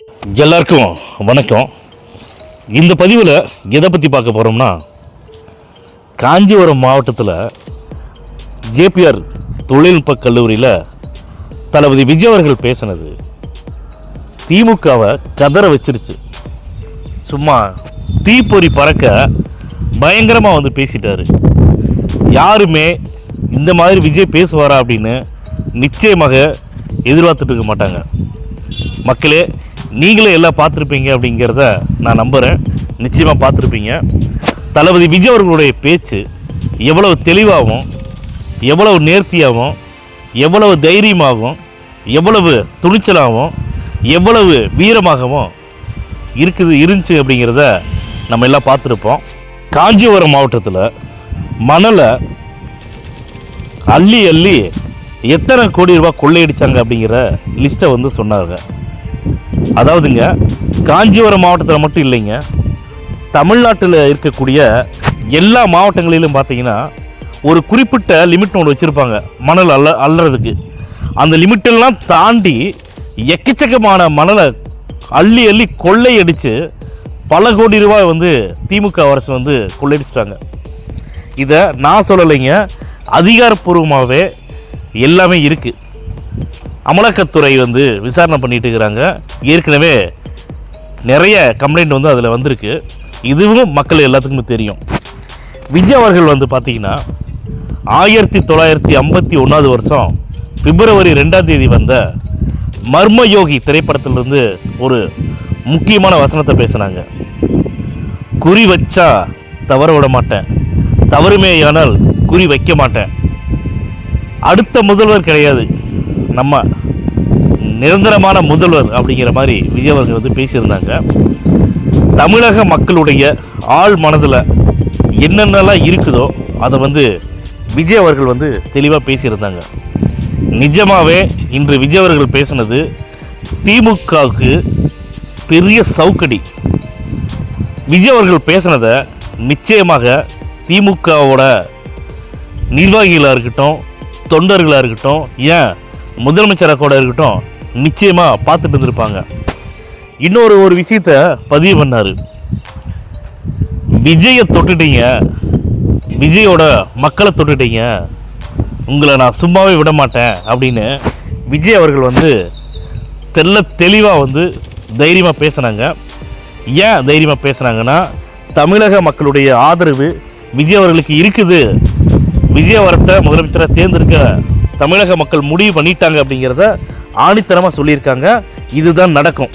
எல்லாருக்கும் வணக்கம். இந்த பதிவில் எதை பற்றி பார்க்க போகிறோம்னா, காஞ்சிபுரம் மாவட்டத்தில் ஜேபிஆர் தொழில்நுட்ப கல்லூரியில் தளபதி விஜய் அவர்கள் பேசினது திமுகவை கதற வச்சிருச்சு. சும்மா தீப்பொறி பறக்க பயங்கரமாக பேசிட்டாரு. யாருமே இந்த மாதிரி விஜய் பேசுவாரா அப்படின்னு நிச்சயமாக எதிர்பார்த்துட்டு இருக்க மாட்டாங்க. மக்களே, நீங்களே எல்லாம் பார்த்துருப்பீங்க அப்படிங்கிறத நான் நம்புகிறேன். நிச்சயமாக பார்த்துருப்பீங்க. தளபதி விஜய் அவர்களுடைய பேச்சு எவ்வளவு தெளிவாகவும், எவ்வளவு நேர்த்தியாகவும், எவ்வளவு தைரியமாகவும், எவ்வளவு துணிச்சலாகவும், எவ்வளவு வீரமாகவும் இருந்துச்சு அப்படிங்கிறத நம்ம எல்லாம் பார்த்துருப்போம். காஞ்சிபுரம் மாவட்டத்தில் மணலை அள்ளி அள்ளி எத்தனை கோடி ரூபாய் கொள்ளையடிச்சாங்க அப்படிங்கிற லிஸ்ட்டை சொன்னாங்க. அதாவதுங்க, காஞ்சிபுரம் மாவட்டத்தில் மட்டும் இல்லைங்க, தமிழ்நாட்டில் இருக்கக்கூடிய எல்லா மாவட்டங்களிலும் பார்த்தீங்கன்னா ஒரு குறிப்பிட்ட லிமிட் ஒன்று வச்சுருப்பாங்க மணல் அள்ளுறதுக்கு. அந்த லிமிட்டெல்லாம் தாண்டி எக்கச்சக்கமான மணலை அள்ளி அள்ளி கொள்ளையடித்து பல கோடி ரூபாய் திமுக அரசு கொள்ளையடிச்சிட்டாங்க. இதை நான் சொல்லலைங்க, அதிகாரப்பூர்வமாகவே எல்லாமே இருக்குது. அமலாக்கத்துறை விசாரணை பண்ணிட்டு இருக்கிறாங்க. ஏற்கனவே நிறைய கம்ப்ளைண்ட் அதில் வந்திருக்கு. இதுவும் மக்கள் எல்லாத்துக்குமே தெரியும். விஜய் அவர்கள் பார்த்தீங்கன்னா 1951 வருஷம் பிப்ரவரி 2ஆம் தேதி வந்த மர்மயோகி திரைப்படத்திலிருந்து ஒரு முக்கியமான வசனத்தை பேசினாங்க. குறி வச்சா தவற விட மாட்டேன், தவறுமேயானால் குறி வைக்க மாட்டேன். அடுத்த முதல்வர் கிடையாது, நம்ம நிரந்தரமான முதல்வர் அப்படிங்கிற மாதிரி விஜய் அவர்கள் பேசியிருந்தாங்க. தமிழக மக்களுடைய ஆழ் மனதில் என்னென்னலாம் இருக்குதோ அதை விஜய் அவர்கள் தெளிவாக பேசியிருந்தாங்க. நிஜமாகவே இன்று விஜய் அவர்கள் பேசினது திமுகவுக்கு பெரிய சவுக்கடி. விஜய் அவர்கள் பேசினதை நிச்சயமாக திமுகவோட நிர்வாகிகளாக இருக்கட்டும், தொண்டர்களாக இருக்கட்டும், ஏன் முதலமைச்சராக கூட இருக்கட்டும், நிச்சயமாக பார்த்துட்டு இருந்திருப்பாங்க. இன்னொரு விஷயத்தை பதிவு பண்ணார். விஜயை தொட்டுட்டீங்க, விஜயோட மக்களை தொட்டுட்டீங்க, உங்களை நான் சும்மாவே விட மாட்டேன் அப்படின்னு விஜய் அவர்கள் தெளிவாக தைரியமாக பேசினாங்க. ஏன் தைரியமாக பேசுனாங்கன்னா, தமிழக மக்களுடைய ஆதரவு விஜய் அவர்களுக்கு இருக்குது. விஜய் அவர்கிட்ட முதலமைச்சராக தேர்ந்தெடுக்க தமிழக மக்கள் முடிவு பண்ணிட்டாங்க அப்படிங்கிறத ஆணித்தரமாக சொல்லியிருக்காங்க. இதுதான் நடக்கும்.